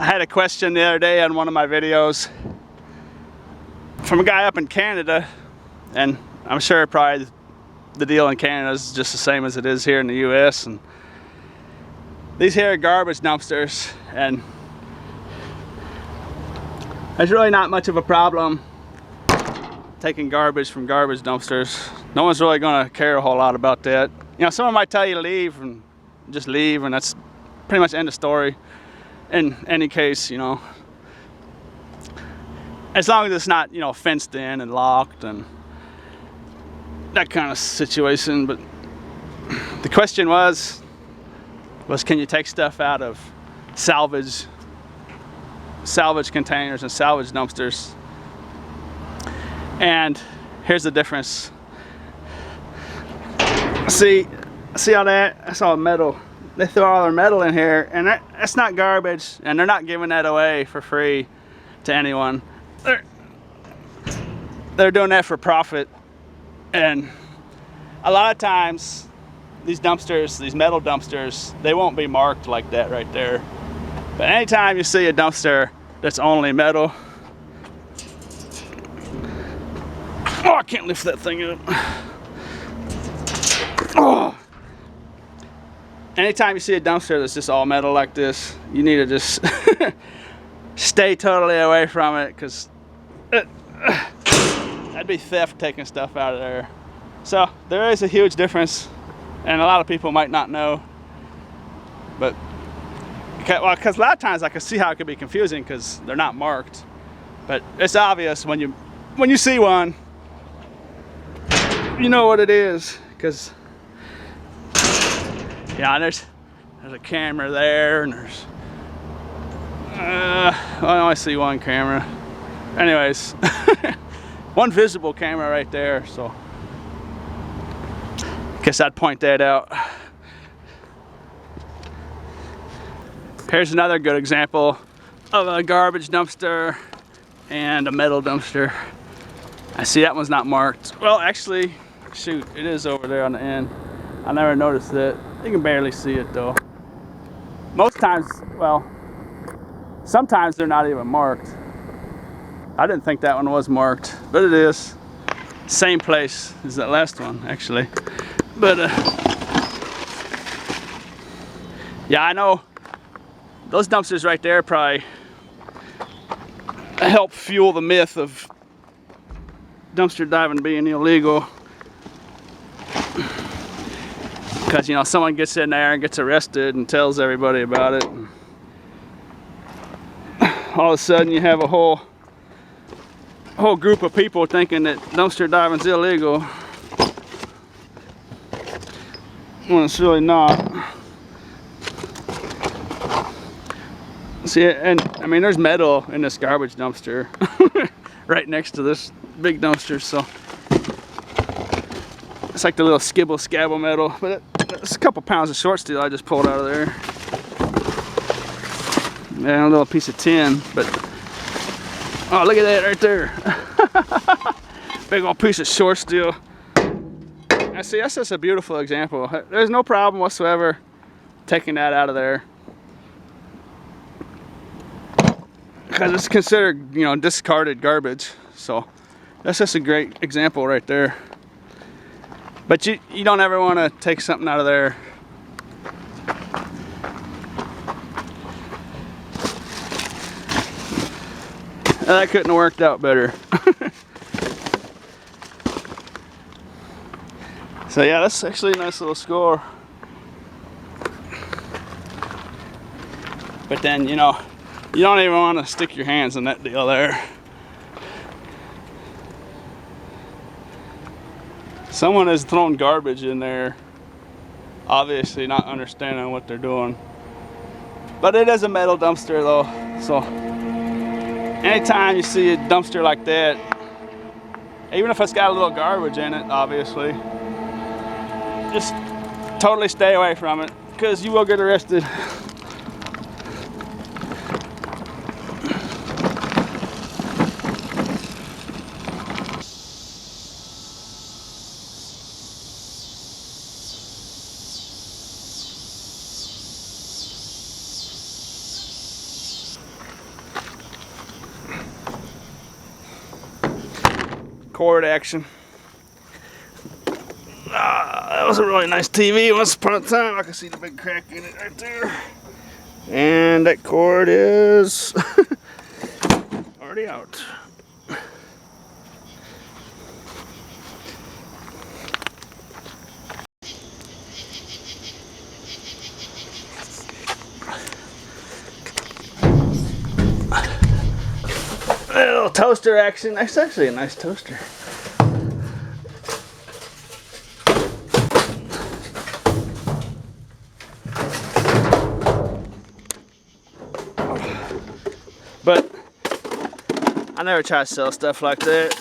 I had a question the other day on one of my videos from a guy up in Canada, and I'm sure probably the deal in Canada is just the same as it is here in the US. And these here are garbage dumpsters, and there's really not much of a problem taking garbage from garbage dumpsters. No one's really gonna care a whole lot about that. You know, someone might tell you to leave and just leave, and that's pretty much end of story. In any case, you know, as long as it's not, you know, fenced in and locked and that kind of situation. But the question was can you take stuff out of salvage containers and salvage dumpsters? And here's the difference. See all that? That's all metal. They throw all their metal in here, and that's not garbage, and they're not giving that away for free to anyone. They're doing that for profit. And a lot of times these dumpsters, these metal dumpsters, they won't be marked like that right there. But anytime you see a dumpster that's only metal, oh, I can't lift that thing up. Oh. Anytime you see a dumpster that's just all metal like this, you need to just stay totally away from it, because that'd be theft, taking stuff out of there. So there is a huge difference, and a lot of people might not know. But because a lot of times I can see how it could be confusing because they're not marked. But it's obvious when you see one, you know what it is. Because yeah, there's a camera there, and there's I only see one camera. Anyways, one visible camera right there, so guess I'd point that out. Here's another good example of a garbage dumpster and a metal dumpster. I see that one's not marked. Well, actually, shoot, it is over there on the end. I never noticed it. You can barely see it though. Most times, well, sometimes they're not even marked. I didn't think that one was marked, but it is. Same place as that last one, actually. But yeah, I know those dumpsters right there probably help fuel the myth of dumpster diving being illegal. Because, you know, someone gets in there and gets arrested and tells everybody about it. And all of a sudden you have a whole group of people thinking that dumpster diving's illegal, when it's really not. See, and I mean, there's metal in this garbage dumpster right next to this big dumpster, so it's like the little skibble scabble metal, but it's a couple pounds of short steel I just pulled out of there. Yeah, a little piece of tin, but oh, look at that right there. Big old piece of short steel. I see, that's just a beautiful example. There's no problem whatsoever taking that out of there, because it's considered, you know, discarded garbage. So that's just a great example right there. But you don't ever want to take something out of there that couldn't have worked out better. So yeah, that's actually a nice little score. But then, you know, you don't even want to stick your hands in that deal there. Someone has thrown garbage in there, obviously not understanding what they're doing. But it is a metal dumpster though, so anytime you see a dumpster like that, even if it's got a little garbage in it, obviously, just totally stay away from it, because you will get arrested. cord action. That was a really nice TV once upon a time. I can see the big crack in it right there. And that cord is already out. A little toaster action. That's actually a nice toaster. But I never try to sell stuff like that.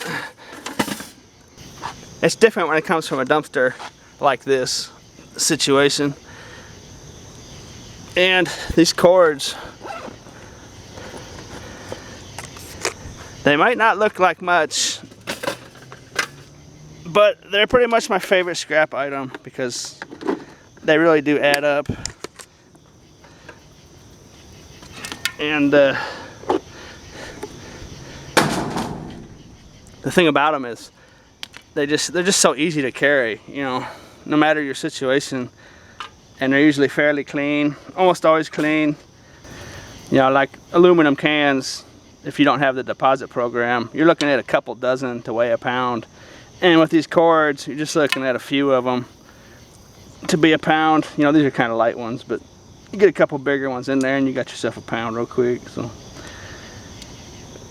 It's different when it comes from a dumpster like this situation. And these cords, they might not look like much, but they're pretty much my favorite scrap item because they really do add up. And the thing about them is they're just so easy to carry, you know, no matter your situation. And they're usually fairly clean, almost always clean. You know, like aluminum cans, if you don't have the deposit program, you're looking at a couple dozen to weigh a pound. And with these cords, you're just looking at a few of them to be a pound. You know, these are kind of light ones, but you get a couple bigger ones in there and you got yourself a pound real quick. So,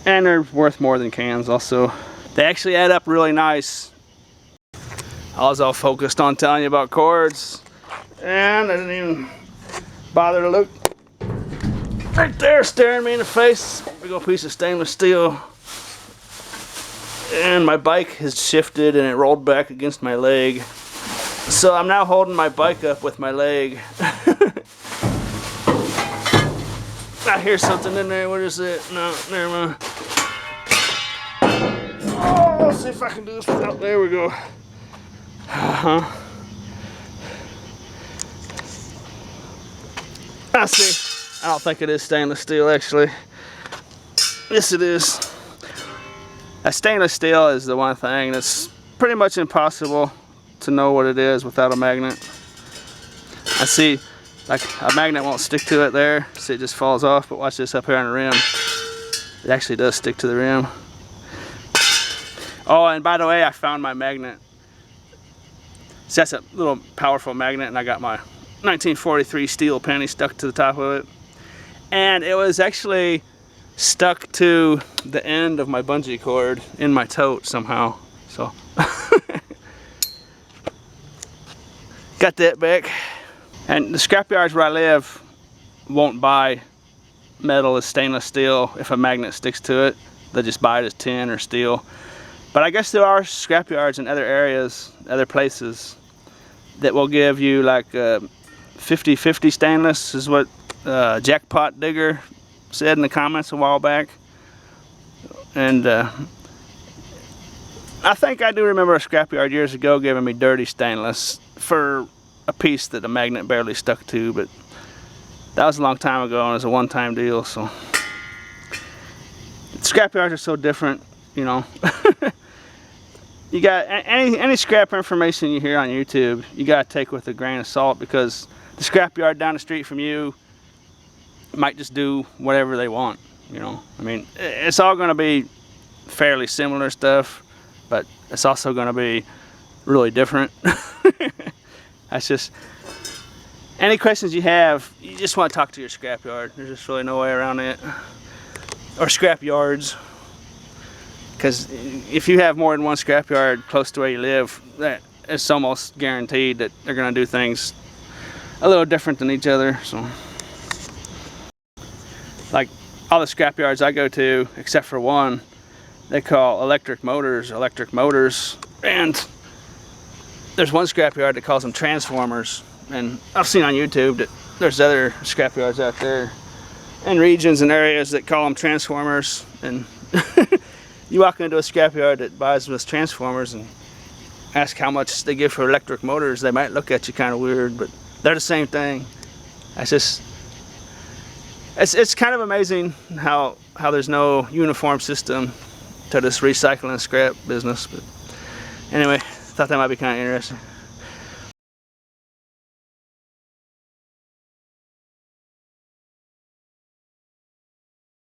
and they're worth more than cans also. They actually add up really nice. I was all focused on telling you about cords, and I didn't even bother to look. Right there, staring me in the face, big old piece of stainless steel. And my bike has shifted and it rolled back against my leg. So I'm now holding my bike up with my leg. I hear something in there. What is it? No, never mind. Oh, let's see if I can do this without. There we go. I see. I don't think it is stainless steel, actually. Yes, it is. A stainless steel is the one thing that's pretty much impossible to know what it is without a magnet. I see, like, a magnet won't stick to it there. See, it just falls off, but watch this up here on the rim. It actually does stick to the rim. Oh, and by the way, I found my magnet. So that's a little powerful magnet, and I got my 1943 steel penny stuck to the top of it. And it was actually stuck to the end of my bungee cord in my tote somehow. So, got that back. And the scrapyards where I live won't buy metal as stainless steel if a magnet sticks to it. They just buy it as tin or steel. But I guess there are scrapyards in other areas, other places, that will give you like 50-50 stainless is what Jackpot Digger said in the comments a while back. And I think I do remember a scrapyard years ago giving me dirty stainless for a piece that the magnet barely stuck to, but that was a long time ago and it was a one-time deal. So scrapyards are so different, you know. You got any scrap information you hear on YouTube, you got to take with a grain of salt, because the scrapyard down the street from you might just do whatever they want, you know. I mean, it's all going to be fairly similar stuff, but it's also going to be really different. That's just, any questions you have, you just want to talk to your scrapyard. There's just really no way around it. Or scrapyards. Because if you have more than one scrapyard close to where you live, it's almost guaranteed that they're going to do things a little different than each other. So, like all the scrapyards I go to, except for one, they call electric motors, and there's one scrapyard that calls them transformers. And I've seen on YouTube that there's other scrapyards out there in regions and areas that call them transformers. And you walk into a scrapyard that buys those transformers and ask how much they give for electric motors, they might look at you kind of weird, but they're the same thing. It's just, it's kind of amazing how there's no uniform system to this recycling and scrap business. But anyway, thought that might be kind of interesting.